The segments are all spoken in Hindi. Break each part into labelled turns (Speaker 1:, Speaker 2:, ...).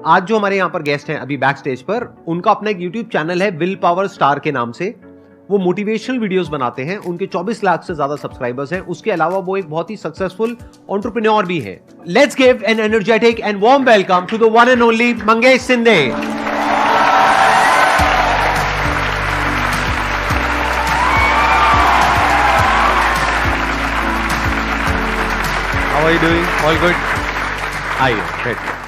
Speaker 1: आज जो हमारे यहाँ पर गेस्ट हैं अभी बैक स्टेज पर, उनका अपना एक यूट्यूब चैनल है विल पावर स्टार के नाम से। वो मोटिवेशनल वीडियोस बनाते हैं, उनके 24 लाख से ज्यादा सब्सक्राइबर्स हैं। उसके अलावा वो एक बहुत ही सक्सेसफुल एंटरप्रेन्योर भी है। Let's give an energetic and warm welcome to the one and only Mangesh Shinde. How are you doing? All good? आइए, बैठिए।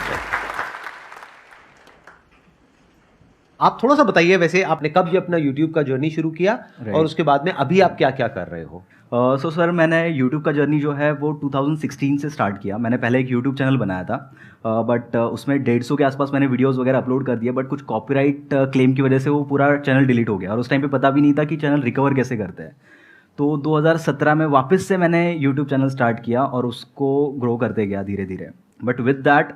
Speaker 1: आप थोड़ा सा बताइए, वैसे आपने कब ये अपना YouTube का जर्नी शुरू किया और उसके बाद में अभी आप क्या क्या कर रहे हो?
Speaker 2: सो सर, मैंने YouTube का जर्नी जो है वो 2016 से स्टार्ट किया। मैंने पहले एक YouTube चैनल बनाया था, बट उसमें 150 के आसपास मैंने वीडियोस वगैरह अपलोड कर दिए, बट कुछ कॉपीराइट क्लेम की वजह से वो पूरा चैनल डिलीट हो गया और उस टाइम पे पता भी नहीं था कि चैनल रिकवर कैसे करते हैं। तो 2017 में वापस से मैंने YouTube चैनल स्टार्ट किया और उसको ग्रो करते गया धीरे धीरे। बट विद दैट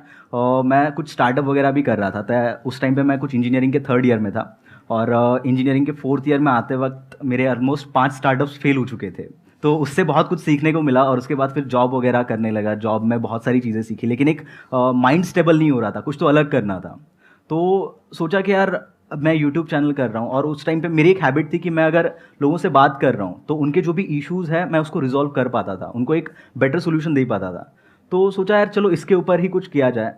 Speaker 2: मैं कुछ स्टार्टअप वगैरह भी कर रहा था। तो उस टाइम पे मैं कुछ इंजीनियरिंग के 3rd ईयर में था और इंजीनियरिंग के 4th ईयर में आते वक्त मेरे ऑलमोस्ट 5 स्टार्टअप्स फेल हो चुके थे। तो उससे बहुत कुछ सीखने को मिला और उसके बाद फिर जॉब वगैरह करने लगा। जॉब में बहुत सारी चीज़ें सीखी, लेकिन एक माइंड स्टेबल नहीं हो रहा था, कुछ तो अलग करना था। तो सोचा कि यार अब मैं यूट्यूब चैनल कर रहा हूँ और उस टाइम पे मेरी एक हैबिट थी कि मैं अगर लोगों से बात कर रहा हूँ तो उनके जो भी इश्यूज़ है मैं उसको रिजॉल्व कर पाता था, उनको एक बेटर सोल्यूशन दे पाता था। तो सोचा यार चलो इसके ऊपर ही कुछ किया जाए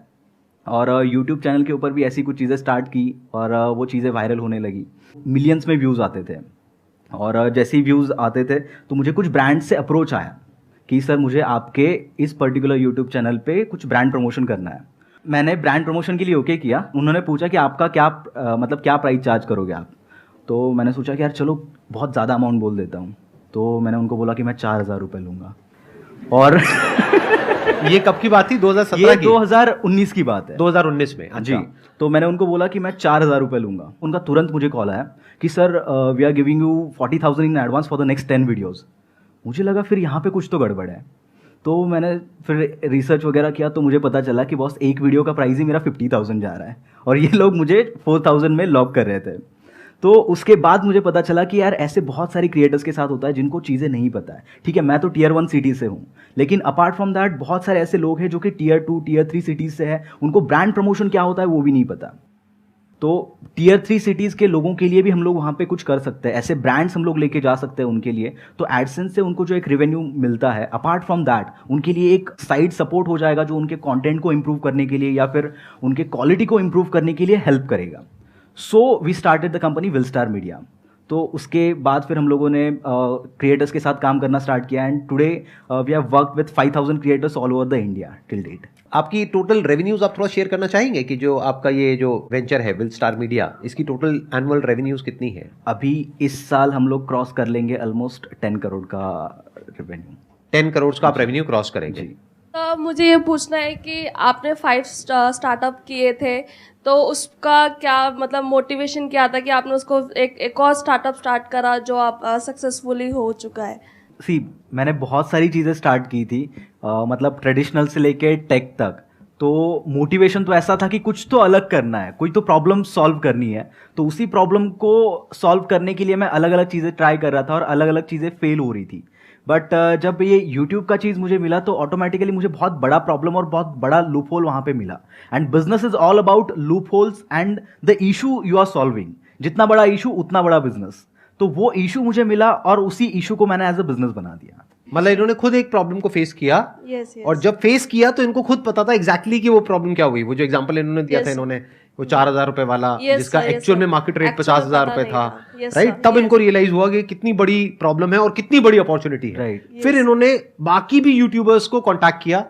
Speaker 2: और यूट्यूब चैनल के ऊपर भी ऐसी कुछ चीज़ें स्टार्ट की और वो चीज़ें वायरल होने लगी। मिलियंस में व्यूज़ आते थे और जैसे ही व्यूज़ आते थे तो मुझे कुछ ब्रांड से अप्रोच आया कि सर मुझे आपके इस पर्टिकुलर यूट्यूब चैनल पे कुछ ब्रांड प्रमोशन करना है। मैंने ब्रांड प्रमोशन के लिए ओके किया। उन्होंने पूछा कि आपका क्या मतलब क्या प्राइस चार्ज करोगे आप। तो मैंने सोचा कि यार चलो बहुत ज़्यादा अमाउंट बोल देता हूँ। तो मैंने उनको बोला कि मैं 4,000 रुपये लूँगा। और
Speaker 1: ये कब की बात थी? 2017
Speaker 2: ये
Speaker 1: की?
Speaker 2: 2019 की बात है।
Speaker 1: 2019 में?
Speaker 2: जी। तो मैंने उनको बोला कि मैं 4,000 रुपये लूँगा। उनका तुरंत मुझे कॉल आया कि sir we are giving you 40,000 in advance for the next 10 videos. मुझे लगा फिर यहाँ पे कुछ तो गड़बड़ है। तो मैंने फिर रिसर्च वगैरह किया तो मुझे पता चला कि बॉस एक वीडियो का प्राइस ही मेरा 50,000 जा रहा है और ये लोग मुझे 4,000 में लॉक कर रहे थे। तो उसके बाद मुझे पता चला कि यार ऐसे बहुत सारे क्रिएटर्स के साथ होता है जिनको चीज़ें नहीं पता है। ठीक है, मैं तो Tier 1 सिटी से हूँ, लेकिन अपार्ट फ्रॉम दैट बहुत सारे ऐसे लोग हैं जो कि Tier 2 Tier 3 सिटीज़ से हैं, उनको ब्रांड प्रमोशन क्या होता है वो भी नहीं पता। तो Tier 3 सिटीज़ के लोगों के लिए भी हम लोग वहाँ पे कुछ कर सकते हैं, ऐसे ब्रांड्स हम लोग लेके जा सकते हैं उनके लिए। तो एडसेंस से उनको जो एक रेवेन्यू मिलता है, अपार्ट फ्रॉम दैट उनके लिए एक साइड सपोर्ट हो जाएगा जो उनके कंटेंट को इम्प्रूव करने के लिए या फिर उनके क्वालिटी को इम्प्रूव करने के लिए हेल्प करेगा। So we started the company will star media. तो उसके बाद फिर हम लोगों ने क्रिएटर्स के साथ काम करना स्टार्ट किया and today we have worked with 5,000 creators all over the India till date.
Speaker 1: आपकी टोटल रेवेन्यूज आप थोड़ा शेयर करना चाहेंगे कि जो आपका ये जो वेंचर है विल स्टार मीडिया, इसकी टोटल एनुअल रेवेन्यूज कितनी है?
Speaker 2: अभी इस साल हम लोग क्रॉस कर लेंगे ऑलमोस्ट 10 करोड़ का रेवेन्यू।
Speaker 1: 10 करोड़ का आप रेवेन्यू क्रॉस करेंगे?
Speaker 3: तो मुझे ये पूछना है कि आपने 5 स्टार्टअप किए थे, तो उसका क्या मतलब मोटिवेशन क्या था कि आपने उसको एक और स्टार्टअप स्टार्ट करा जो आप सक्सेसफुली हो चुका है?
Speaker 2: मैंने बहुत सारी चीज़ें स्टार्ट की थी, मतलब ट्रेडिशनल से लेके टेक तक। तो मोटिवेशन तो ऐसा था कि कुछ तो अलग करना है, कोई तो प्रॉब्लम सॉल्व करनी है। तो उसी प्रॉब्लम को सॉल्व करने के लिए मैं अलग अलग चीज़ें ट्राई कर रहा था और अलग अलग चीज़ें फेल हो रही थी। बट जब ये YouTube का चीज़ मुझे मिला तो ऑटोमेटिकली मुझे बहुत बड़ा प्रॉब्लम और बहुत बड़ा लूप होल वहाँ पे मिला। And business is all about loop holes and the issue you are solving. जितना बड़ा इशू उतना बड़ा बिजनेस। तो वो इशू मुझे मिला और उसी इशू को मैंने एज अ बिजनेस बना दिया।
Speaker 1: मतलब इन्होंने खुद एक प्रॉब्लम को फेस किया।
Speaker 3: yes.
Speaker 1: और जब फेस किया तो इनको खुद पता था एग्जैक्टली कि वो प्रॉब्लम क्या हुई। वो जो एग्जांपल इन्होंने दिया था, इन्होंने वो 4,000 रुपए वाला, जिसका एक्चुअल में मार्केट रेट 50,000 रुपए था, राइट? तब इनको रियलाइज हुआ कि कितनी बड़ी प्रॉब्लम है और कितनी बड़ी अपॉर्चुनिटी है। फिर इन्होंने बाकी भी यूट्यूबर्स को कॉन्टैक्ट किया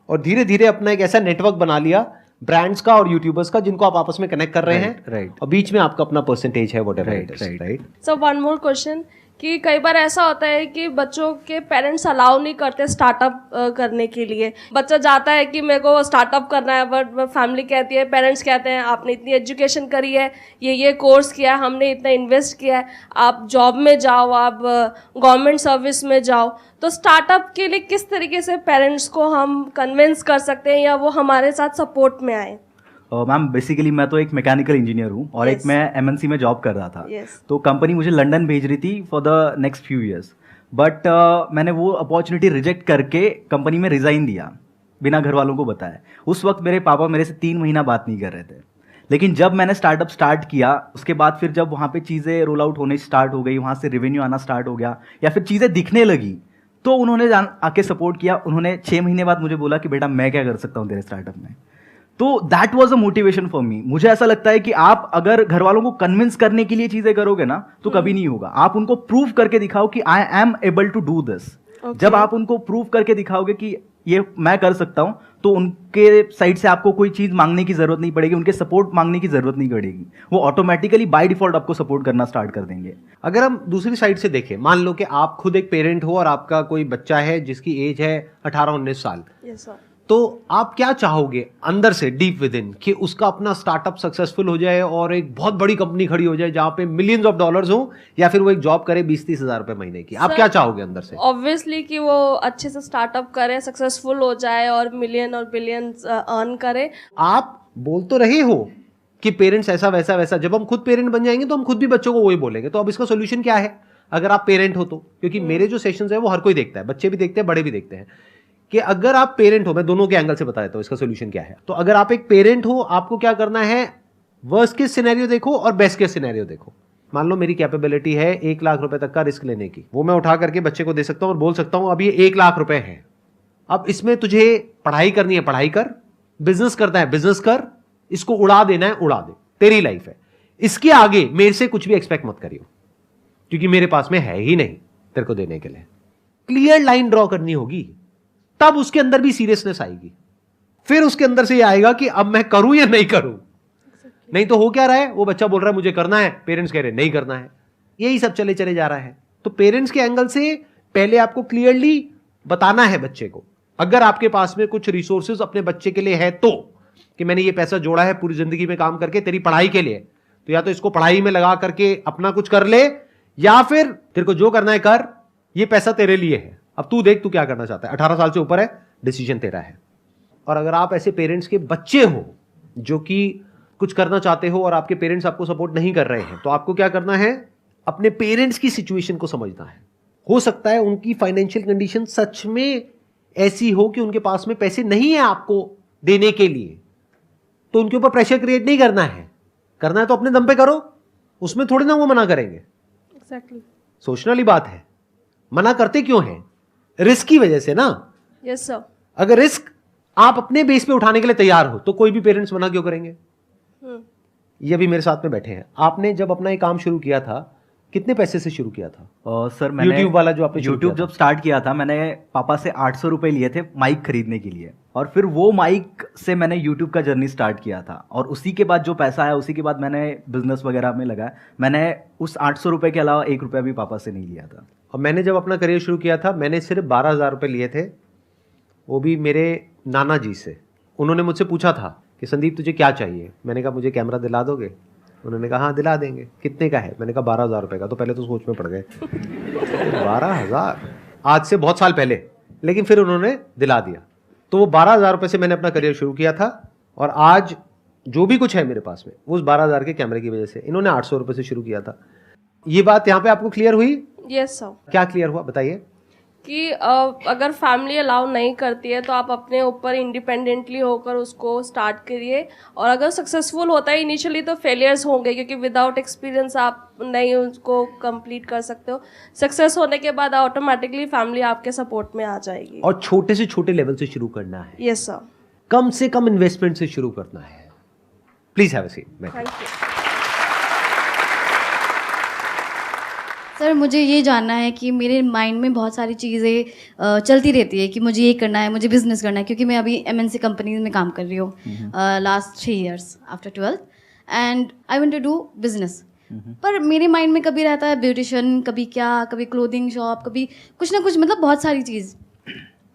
Speaker 1: और धीरे धीरे अपना एक ऐसा नेटवर्क बना लिया ब्रांड्स का और यूट्यूबर्स का, जिनको आप आपस में कनेक्ट कर रहे हैं। और बीच में आपका अपना परसेंटेज है, whatever, right?
Speaker 3: So one more question कि कई बार ऐसा होता है कि बच्चों के पेरेंट्स अलाउ नहीं करते स्टार्टअप करने के लिए। बच्चा जाता है कि मेरे को स्टार्टअप करना है, बट फैमिली कहती है, पेरेंट्स कहते हैं आपने इतनी एजुकेशन करी है, ये कोर्स किया है, हमने इतना इन्वेस्ट किया है, आप जॉब में जाओ, आप गवर्नमेंट सर्विस में जाओ। तो स्टार्टअप के लिए किस तरीके से पेरेंट्स को हम कन्विंस कर सकते हैं या वो हमारे साथ सपोर्ट में आए?
Speaker 2: मैम बेसिकली मैं तो एक मैकेनिकल इंजीनियर हूँ और एक मैं MNC में जॉब कर रहा था। तो कंपनी मुझे लंदन भेज रही थी for the next few years, but मैंने वो अपॉर्चुनिटी रिजेक्ट करके कंपनी में रिज़ाइन दिया। बिना घर वालों को बताए। उस वक्त मेरे पापा मेरे से 3 महीना बात नहीं कर रहे थे। लेकिन जब मैंने स्टार्टअप स्टार्ट किया, उसके बाद फिर जब वहाँ पे चीज़ें रोल आउट होने स्टार्ट हो गई, वहाँ से रेवेन्यू आना स्टार्ट हो गया या फिर चीज़ें दिखने लगी, तो उन्होंने आके सपोर्ट किया। उन्होंने 6 महीने बाद मुझे बोला कि बेटा मैं क्या कर सकता हूँ तेरे स्टार्टअप में। तो that was a motivation for me. मुझे ऐसा लगता है कि आप अगर घर वालों को कन्विंस करने के लिए चीज़ें करोगे ना तो कभी नहीं होगा। आप उनको प्रूव करके दिखाओ कि I am able to do this. जब आप उनको प्रूव करके दिखाओगे कि ये मैं कर सकता हूं, तो उनके साइड से आपको कोई चीज मांगने की जरूरत नहीं पड़ेगी, उनके सपोर्ट मांगने की जरूरत नहीं पड़ेगी। वो ऑटोमेटिकली बाय डिफॉल्ट आपको सपोर्ट करना स्टार्ट कर देंगे।
Speaker 1: अगर हम दूसरी साइड से देखें, मान लो कि आप खुद एक पेरेंट हो और आपका कोई बच्चा है जिसकी एज है 18-19 साल,
Speaker 3: यस सर,
Speaker 1: तो आप क्या चाहोगे अंदर से डीप विद इन कि उसका अपना स्टार्टअप सक्सेसफुल हो जाए और एक बहुत बड़ी कंपनी खड़ी हो जाए जहां पे मिलियंस ऑफ डॉलर्स हो, या फिर वो एक जॉब करे 20-30 हजार रुपए महीने की? आप क्या चाहोगे अंदर से?
Speaker 3: ऑब्वियसली कि वो अच्छे से स्टार्टअप करे, सक्सेसफुल हो जाए और मिलियन और बिलियंस अर्न करे।
Speaker 1: आप बोल तो रहे हो कि पेरेंट्स ऐसा वैसा वैसा, जब हम खुद पेरेंट बन जाएंगे तो हम खुद भी बच्चों को वही बोलेंगे। तो अब इसका सोल्यूशन क्या है अगर आप पेरेंट हो तो? क्योंकि मेरे जो सेशंस है वो हर कोई देखता है, बच्चे भी देखते हैं, बड़े भी देखते हैं, कि अगर आप पेरेंट हो, मैं दोनों के एंगल से बता देता हूं इसका सोल्यूशन क्या है। तो अगर आप एक पेरेंट हो, आपको क्या करना है, वर्स्ट केस सिनेरियो देखो और बेस्ट केस सिनेरियो देखो। मान लो मेरी कैपेबिलिटी है 1 लाख रुपए तक का रिस्क लेने की, वो मैं उठा करके बच्चे को दे सकता हूं और बोल सकता हूं अब ये 1 लाख रुपए है, अब इसमें तुझे पढ़ाई करनी है पढ़ाई कर, बिजनेस करना है बिजनेस कर, इसको उड़ा देना है उड़ा दे, तेरी लाइफ है, इसके आगे मेरे से कुछ भी एक्सपेक्ट मत करियो क्योंकि मेरे पास में है ही नहीं तेरे को देने के लिए। क्लियर लाइन ड्रॉ करनी होगी, तब उसके अंदर भी सीरियसनेस आएगी। फिर उसके अंदर से ये आएगा कि अब मैं करूं या नहीं करूं। नहीं तो हो क्या रहा है, वो बच्चा बोल रहा है मुझे करना है, पेरेंट्स कह रहे हैं नहीं करना है, यही सब चले चले जा रहा है। तो पेरेंट्स के एंगल से पहले आपको क्लियरली बताना है बच्चे को, अगर आपके पास में कुछ रिसोर्सेज अपने बच्चे के लिए है तो, कि मैंने ये पैसा जोड़ा है पूरी जिंदगी में काम करके तेरी पढ़ाई के लिए, तो या तो इसको पढ़ाई में लगा करके अपना कुछ कर ले, या फिर तेरे को जो करना है कर, ये पैसा तेरे लिए है, अब तू देख तू क्या करना चाहता है, 18 साल से ऊपर है, डिसीजन तेरा है। और अगर आप ऐसे पेरेंट्स के बच्चे हो जो कि कुछ करना चाहते हो और आपके पेरेंट्स आपको सपोर्ट नहीं कर रहे हैं, तो आपको क्या करना है, अपने पेरेंट्स की सिचुएशन को समझना है। हो सकता है उनकी फाइनेंशियल कंडीशन सच में ऐसी हो कि उनके पास में पैसे नहीं है आपको देने के लिए, तो उनके ऊपर प्रेशर क्रिएट नहीं करना है, करना है तो अपने दम पे करो, उसमें थोड़ी ना वो मना करेंगे।
Speaker 3: एग्जैक्टली,
Speaker 1: सोचने वाली बात है। मना करते क्यों हैं? रिस्क की वजह से ना।
Speaker 3: Yes sir.
Speaker 1: अगर रिस्क आप अपने बेस पे उठाने के लिए तैयार हो तो कोई भी पेरेंट्स मना क्यों करेंगे? ये भी मेरे साथ में बैठे हैं। आपने जब अपना ये काम शुरू किया था, कितने पैसे से शुरू किया था?
Speaker 2: सर मैंने
Speaker 1: YouTube वाला जो आपने शुरू
Speaker 2: YouTube
Speaker 1: किया
Speaker 2: जब स्टार्ट किया था, मैंने पापा से 800 रुपये लिए थे माइक खरीदने के लिए, और फिर वो माइक से मैंने YouTube का जर्नी स्टार्ट किया था। और उसी के बाद जो पैसा आया उसी के बाद मैंने बिजनेस वगैरह में लगाया। मैंने उस 800 रुपये के अलावा 1 रुपया भी पापा से नहीं लिया था।
Speaker 1: और मैंने जब अपना करियर शुरू किया था, मैंने सिर्फ 12,000 रुपये लिए थे, वो भी मेरे नाना जी से। उन्होंने मुझसे पूछा था कि संदीप तुझे क्या चाहिए? मैंने कहा मुझे कैमरा दिला दोगे? उन्होंने कहा हाँ दिला देंगे। कितने का है? मैंने कहा 12,000 रुपये का। तो पहले तो सोच में पड़ गए 12,000, आज से बहुत साल पहले, लेकिन फिर उन्होंने दिला दिया। तो वो 12,000 रुपये से मैंने अपना करियर शुरू किया था, और आज जो भी कुछ है मेरे पास में वो उस 12,000 के कैमरे की वजह से। इन्होंने 800 रुपये से शुरू किया था। ये बात यहाँ पे आपको क्लियर हुई?
Speaker 3: Yes sir.
Speaker 1: क्या क्लियर हुआ बताइए?
Speaker 3: कि अगर फैमिली अलाउ नहीं करती है तो आप अपने ऊपर इंडिपेंडेंटली होकर उसको स्टार्ट करिए, और अगर सक्सेसफुल होता है इनिशियली तो फेलियर्स होंगे क्योंकि विदाउट एक्सपीरियंस आप नहीं उसको कंप्लीट कर सकते हो। सक्सेस होने के बाद ऑटोमेटिकली फैमिली आपके सपोर्ट में आ जाएगी।
Speaker 1: और छोटे से छोटे लेवल से शुरू करना है।
Speaker 3: Yes sir.
Speaker 1: कम से कम इन्वेस्टमेंट से शुरू करना है। Please have a seat.
Speaker 3: Thank you
Speaker 4: sir. मुझे ये जानना है कि मेरे माइंड में बहुत सारी चीज़ें चलती रहती है कि मुझे ये करना है, मुझे बिजनेस करना है, क्योंकि मैं अभी MNC कंपनीज में काम कर रही हूँ last 3 years after 12th, and I want to do business. पर मेरे माइंड में कभी रहता है ब्यूटिशियन, कभी क्या, कभी क्लोथिंग शॉप, कभी कुछ ना कुछ, मतलब बहुत सारी चीज़।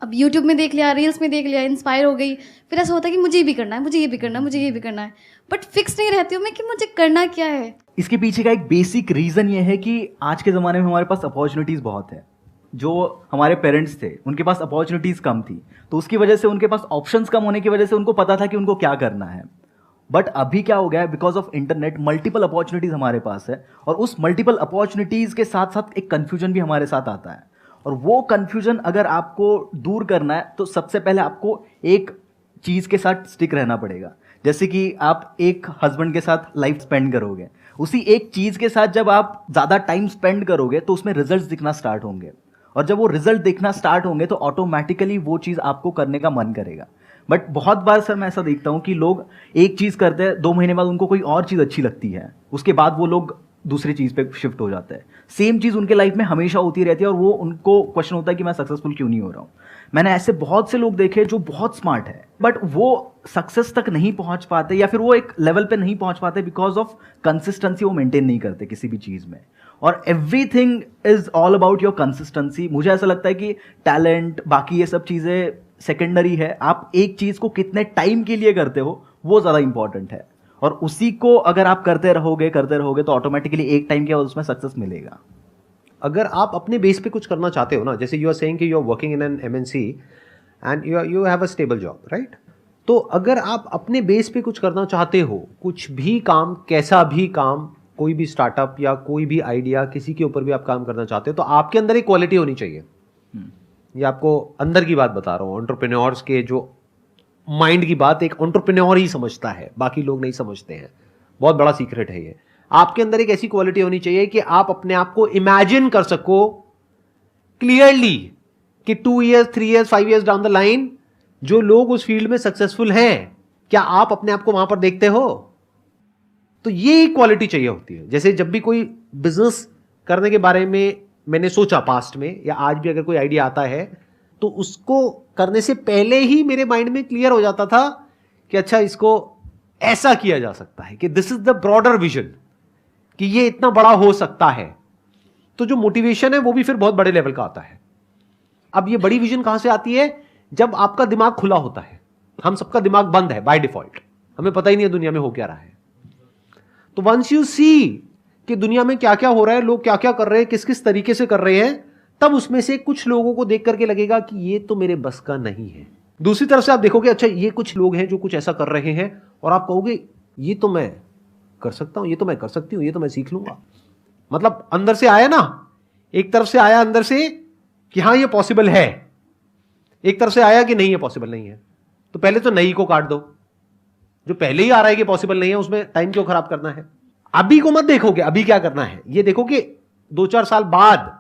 Speaker 4: अब यूट्यूब में देख लिया, रील्स में देख लिया, इंस्पायर हो गई, फिर ऐसा होता है कि मुझे ये भी करना है, मुझे ये भी करना है, मुझे ये भी करना है, बट फिक्स नहीं रहती हूँ मैं कि मुझे करना क्या है।
Speaker 2: इसके पीछे का एक बेसिक रीज़न ये है कि आज के ज़माने में हमारे पास अपॉर्चुनिटीज़ बहुत है। जो हमारे पेरेंट्स थे उनके पास अपॉर्चुनिटीज़ कम थी, तो उसकी वजह से उनके पास ऑप्शंस कम होने की वजह से उनको पता था कि उनको क्या करना है। बट अभी क्या हो गया है, because of internet multiple opportunities हमारे पास है, और उस मल्टीपल अपॉर्चुनिटीज़ के साथ साथ एक कन्फ्यूजन भी हमारे साथ आता है। और वो कंफ्यूजन अगर आपको दूर करना है तो सबसे पहले आपको एक चीज के साथ स्टिक रहना पड़ेगा। जैसे कि आप एक हस्बैंड के साथ लाइफ स्पेंड करोगे, उसी एक चीज के साथ जब आप ज्यादा टाइम स्पेंड करोगे तो उसमें रिजल्ट्स दिखना स्टार्ट होंगे, और जब वो रिजल्ट दिखना स्टार्ट होंगे तो ऑटोमेटिकली वो चीज आपको करने का मन करेगा। बट बहुत बार सर मैं ऐसा देखता हूँ कि लोग एक चीज करते हैं, 2 महीने बाद उनको कोई और चीज अच्छी लगती है, उसके बाद वो लोग दूसरी चीज पे शिफ्ट हो जाते हैं। सेम चीज उनके लाइफ में हमेशा होती रहती है और वो उनको क्वेश्चन होता है कि मैं सक्सेसफुल क्यों नहीं हो रहा हूँ। मैंने ऐसे बहुत से लोग देखे जो बहुत स्मार्ट है बट वो सक्सेस तक नहीं पहुंच पाते, या फिर वो एक लेवल पे नहीं पहुंच पाते बिकॉज ऑफ कंसिस्टेंसी, वो मेंटेन नहीं करते किसी भी चीज में। और everything is all about your consistency. मुझे ऐसा लगता है कि टैलेंट बाकी ये सब चीजें सेकेंडरी है, आप एक चीज को कितने टाइम के लिए करते हो वो ज्यादा इंपॉर्टेंट है, और उसी को अगर आप करते रहोगे तो ऑटोमेटिकली एक टाइम के बाद उसमें सक्सेस मिलेगा।
Speaker 1: अगर आप अपने बेस पे कुछ करना चाहते हो ना, जैसे यू आर सेइंग कि you are working in an MNC and you have a stable job, right? तो अगर आप अपने बेस पे कुछ करना चाहते हो, कुछ भी काम, कैसा भी काम, कोई भी स्टार्टअप या कोई भी आइडिया, किसी के ऊपर भी आप काम करना चाहते हो, तो आपके अंदर एक क्वालिटी होनी चाहिए। ये आपको अंदर की बात बता रहा हूँ, एंटरप्रेन्योर्स के जो माइंड की बात एक एंटरप्रेन्योर ही समझता है, बाकी लोग नहीं समझते हैं। बहुत बड़ा सीक्रेट है ये। आपके अंदर एक ऐसी क्वालिटी होनी चाहिए कि आप अपने आप को इमेजिन कर सको क्लियरली कि 2 years, 3 years, 5 years down the line जो लोग उस फील्ड में सक्सेसफुल हैं, क्या आप अपने आप को वहां पर देखते हो? तो ये क्वालिटी चाहिए होती है। जैसे जब भी कोई बिजनेस करने के बारे में मैंने सोचा पास्ट में, या आज भी अगर कोई आइडिया आता है, तो उसको करने से पहले ही मेरे माइंड में क्लियर हो जाता था कि अच्छा इसको ऐसा किया जा सकता है, कि this is the broader vision, कि ये इतना बड़ा हो सकता है। तो जो मोटिवेशन है वो भी फिर बहुत बड़े लेवल का आता है। अब ये बड़ी विजन कहां से आती है? जब आपका दिमाग खुला होता है। हम सबका दिमाग बंद है बाय डिफॉल्ट, हमें पता ही नहीं है दुनिया में हो क्या रहा है। तो वंस यू सी कि दुनिया में क्या क्या हो रहा है, लोग क्या क्या कर रहे हैं, किस किस तरीके से कर रहे हैं, तब उसमें से कुछ लोगों को देख करके लगेगा कि ये तो मेरे बस का नहीं है। दूसरी तरफ से आप देखोगे अच्छा ये कुछ लोग हैं जो कुछ ऐसा कर रहे हैं, और आप कहोगे ये तो मैं कर सकता हूं, ये तो मैं कर सकती हूं, ये तो मैं सीख लूंगा। मतलब अंदर से आया ना, एक तरफ से आया अंदर से कि हाँ ये पॉसिबल है, एक तरफ से आया कि नहीं ये पॉसिबल नहीं है। तो पहले तो नहीं को काट दो, जो पहले ही आ रहा है कि पॉसिबल नहीं है उसमें टाइम क्यों खराब करना है। अभी को मत देखोगे, अभी क्या करना है ये देखो कि 2-4 साल बाद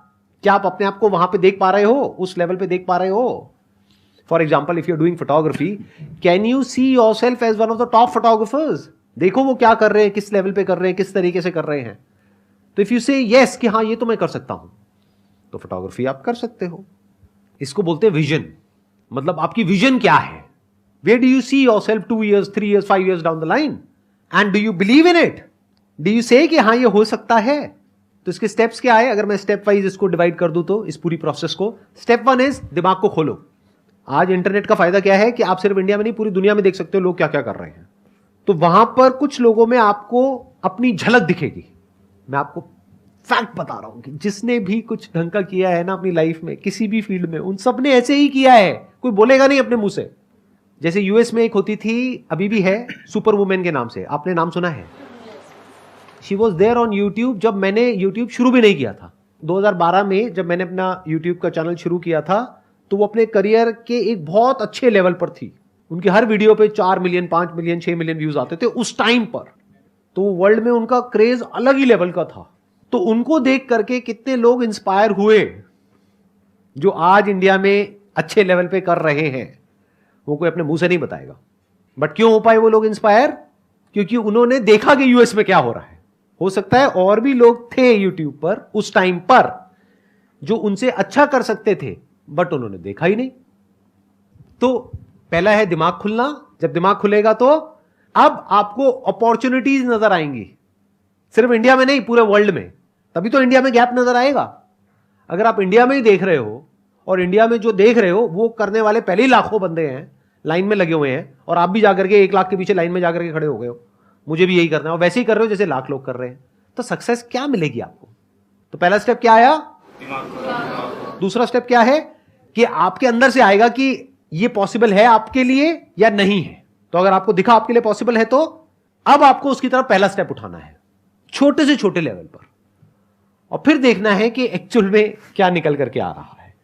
Speaker 1: क्या आप अपने आप को वहां पे देख पा रहे हो, उस लेवल पे देख पा रहे हो। For example if you are doing photography, can you see yourself as one of the top photographers? देखो वो क्या कर रहे हैं, किस लेवल पे कर रहे हैं, किस तरीके से कर रहे हैं। तो इफ यू से यस कि हाँ ये तो मैं कर सकता हूं, तो फोटोग्राफी आप कर सकते हो। इसको बोलते हैं विजन। मतलब आपकी विजन क्या है? Where do you see yourself 2 years, 3 years, 5 years down the line, and do you believe in it? Do you say कि हाँ ये हो सकता है? तो इसके स्टेप्स क्या है? अगर मैं स्टेप वाइज इसको डिवाइड कर दूं तो इस पूरी प्रोसेस को, स्टेप 1 इज दिमाग को खोलो। आज इंटरनेट का फायदा क्या है कि आप सिर्फ इंडिया में नहीं पूरी दुनिया में देख सकते हो लोग क्या क्या कर रहे हैं। तो वहां पर कुछ लोगों में आपको अपनी झलक दिखेगी। मैं आपको फैक्ट बता रहा हूं कि जिसने भी कुछ ढंग का किया है ना अपनी लाइफ में, किसी भी फील्ड में, उन सब ने ऐसे ही किया है। कोई बोलेगा नहीं अपने मुंह से। जैसे यूएस में एक होती थी, अभी भी है, सुपर वुमेन के नाम से, आपने नाम सुना है? She was there on YouTube जब मैंने यूट्यूब शुरू भी नहीं किया था। 2012 में जब मैंने अपना यूट्यूब का चैनल शुरू किया था, तो वो अपने करियर के एक बहुत अच्छे लेवल पर थी। उनके हर वीडियो पे 4 मिलियन, 5 मिलियन, 6 मिलियन व्यूज आते थे उस टाइम पर। तो वर्ल्ड में उनका क्रेज अलग ही लेवल का था। तो उनको देख करके कितने लोग इंस्पायर हुए जो आज इंडिया में अच्छे लेवल पे कर रहे हैं। वो कोई अपने मुंह से नहीं बताएगा। बट क्यों हो पाए वो लोग इंस्पायर? क्योंकि उन्होंने देखा कि यूएस में क्या हो रहा है। हो सकता है और भी लोग थे यूट्यूब पर उस टाइम पर जो उनसे अच्छा कर सकते थे, बट उन्होंने देखा ही नहीं। तो पहला है दिमाग खुलना। जब दिमाग खुलेगा तो अब आपको अपॉर्चुनिटीज नजर आएंगी, सिर्फ इंडिया में नहीं, पूरे वर्ल्ड में। तभी तो इंडिया में गैप नजर आएगा। अगर आप इंडिया में ही देख रहे हो, और इंडिया में जो देख रहे हो वो करने वाले पहले ही लाखों बंदे हैं, लाइन में लगे हुए हैं, और आप भी जाकर के 1 लाख के पीछे लाइन में जाकर के खड़े हो गए हो, मुझे भी यही करना है, और वैसे ही कर रहे हो जैसे लाख लोग कर रहे हैं, तो सक्सेस क्या मिलेगी आपको? तो पहला स्टेप क्या आया? दूसरा स्टेप क्या है कि आपके अंदर से आएगा कि ये पॉसिबल है आपके लिए या नहीं है। तो अगर आपको दिखा आपके लिए पॉसिबल है, तो अब आपको उसकी तरफ पहला स्टेप उठाना है, छोटे से छोटे लेवल पर, और फिर देखना है कि एक्चुअल में क्या निकल करके आ रहा है।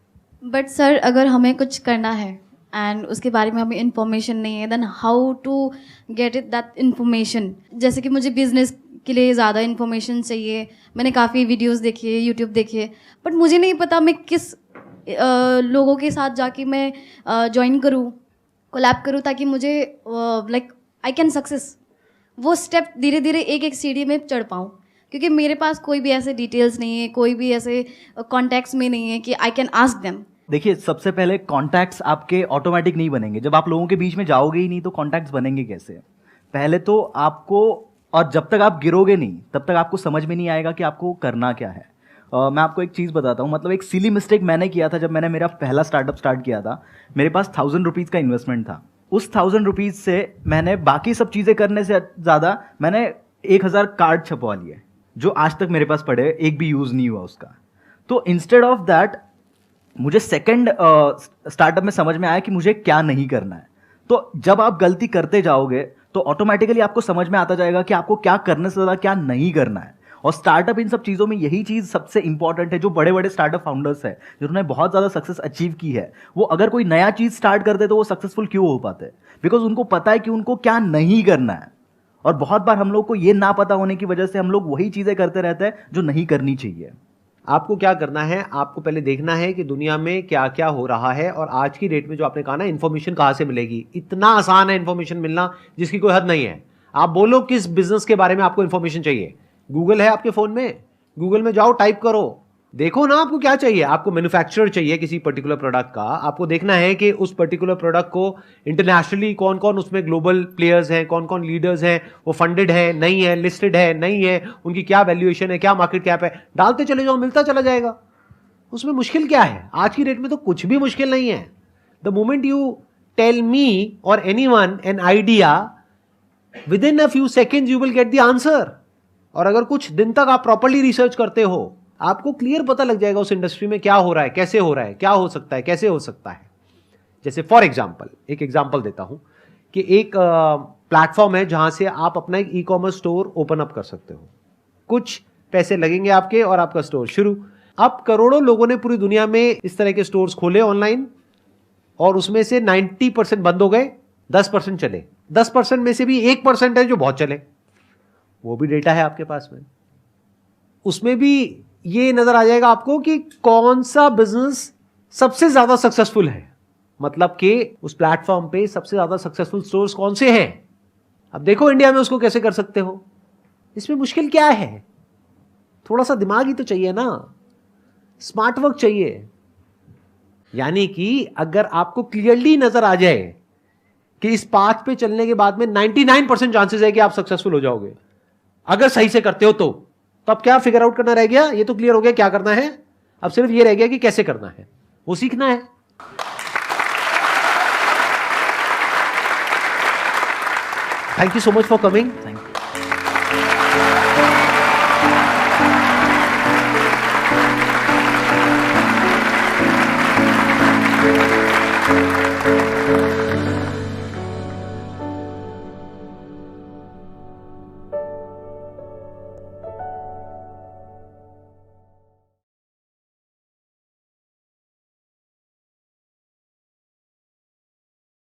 Speaker 4: बट सर अगर हमें कुछ करना है एंड उसके बारे में हमें इन्फॉर्मेशन नहीं है, then how to get it that information? जैसे कि मुझे बिजनेस के लिए ज़्यादा इन्फॉर्मेशन चाहिए, मैंने काफ़ी वीडियोस देखी है, यूट्यूब देखी है, बट मुझे नहीं पता मैं किस लोगों के साथ जाके मैं ज्वाइन करूँ, कोलैब करूँ, ताकि मुझे लाइक आई कैन सक्सेस वो स्टेप धीरे धीरे एक एक सीढ़ी में चढ़ पाऊँ, क्योंकि मेरे पास कोई भी ऐसे डिटेल्स नहीं है, कोई भी ऐसे कॉन्टैक्ट्स में नहीं है कि आई कैन आस्क देम।
Speaker 2: देखिए, सबसे पहले कॉन्टैक्ट्स आपके ऑटोमेटिक नहीं बनेंगे। जब आप लोगों के बीच में जाओगे ही नहीं तो कॉन्टैक्ट्स बनेंगे कैसे? पहले तो आपको, और जब तक आप गिरोगे नहीं तब तक आपको समझ में नहीं आएगा कि आपको करना क्या है। मैं आपको एक चीज़ बताता हूँ, मतलब एक सिली मिस्टेक मैंने किया था जब मैंने मेरा पहला स्टार्टअप स्टार्ट किया था। मेरे पास 1000 रुपीज़ का इन्वेस्टमेंट था। उस 1000 रुपीज़ से मैंने बाकी सब चीज़ें करने से ज़्यादा मैंने 1000 कार्ड छपवा लिए, जो आज तक मेरे पास पड़े, एक भी यूज़ नहीं हुआ उसका। तो इंस्टेड ऑफ दैट मुझे सेकंड स्टार्टअप में समझ में आया कि मुझे क्या नहीं करना है। तो जब आप गलती करते जाओगे तो ऑटोमेटिकली आपको समझ में आता जाएगा कि आपको क्या करने से ज़्यादा क्या नहीं करना है। और स्टार्टअप इन सब चीज़ों में यही चीज़ सबसे इंपॉर्टेंट है। जो बड़े बड़े स्टार्टअप फाउंडर्स हैं जिन्होंने बहुत ज़्यादा सक्सेस अचीव की है, वो अगर कोई नया चीज़ स्टार्ट करते तो वो सक्सेसफुल क्यों हो पाते? बिकॉज उनको पता है कि उनको क्या नहीं करना है। और बहुत बार हम लोग को ये ना पता होने की वजह से हम लोग वही चीज़ें करते रहते हैं जो नहीं करनी चाहिए।
Speaker 1: आपको क्या करना है, आपको पहले देखना है कि दुनिया में क्या क्या हो रहा है। और आज की डेट में जो आपने कहा ना, इन्फॉर्मेशन कहाँ से मिलेगी, इतना आसान है इन्फॉर्मेशन मिलना जिसकी कोई हद नहीं है। आप बोलो किस बिजनेस के बारे में आपको इन्फॉर्मेशन चाहिए, गूगल है आपके फोन में, गूगल में जाओ, टाइप करो, देखो ना आपको क्या चाहिए। आपको मैन्युफैक्चरर चाहिए किसी पर्टिकुलर प्रोडक्ट का, आपको देखना है कि उस पर्टिकुलर प्रोडक्ट को इंटरनेशनली कौन कौन उसमें ग्लोबल प्लेयर्स हैं, कौन कौन लीडर्स हैं, वो फंडेड है नहीं है, लिस्टेड है नहीं है, उनकी क्या वैल्यूएशन है, क्या मार्केट कैप है, डालते चले जाओ, मिलता चला जाएगा। उसमें मुश्किल क्या है? आज की डेट में तो कुछ भी मुश्किल नहीं है। The moment you tell me और anyone an idea, with in a few seconds you will get the answer. और अगर कुछ दिन तक आप प्रॉपर्ली रिसर्च करते हो, आपको क्लियर पता लग जाएगा उस इंडस्ट्री में क्या हो रहा है, कैसे हो रहा है, क्या हो सकता है, कैसे हो सकता है। जैसे फॉर एग्जांपल, एक एग्जांपल देता हूं कि एक प्लेटफॉर्म है जहां से आप अपना एक ई-कॉमर्स स्टोर ओपन अप कर सकते हो। कुछ पैसे लगेंगे आपके और आपका स्टोर शुरू। अब करोड़ों लोगों ने पूरी दुनिया में इस तरह के स्टोर्स खोले ऑनलाइन, और उसमें से 90% बंद हो गए, 10% चले। 10% में से भी 1% है जो बहुत चले, वो भी डेटा है आपके पास में। उसमें भी ये नजर आ जाएगा आपको कि कौन सा बिजनेस सबसे ज्यादा सक्सेसफुल है, मतलब कि उस प्लेटफॉर्म पे सबसे ज्यादा सक्सेसफुल स्टोर्स कौन से हैं। अब देखो इंडिया में उसको कैसे कर सकते हो। इसमें मुश्किल क्या है? थोड़ा सा दिमाग ही तो चाहिए ना, स्मार्ट वर्क चाहिए। यानी कि अगर आपको क्लियरली नजर आ जाए कि इस पाथ पे चलने के बाद में 99% चांसेस है कि आप सक्सेसफुल हो जाओगे, अगर सही से करते हो तो अब क्या फिगर आउट करना रह गया? ये तो क्लियर हो गया क्या करना है, अब सिर्फ ये रह गया कि कैसे करना है, वो सीखना है। Thank you so much for coming.
Speaker 2: Thank you.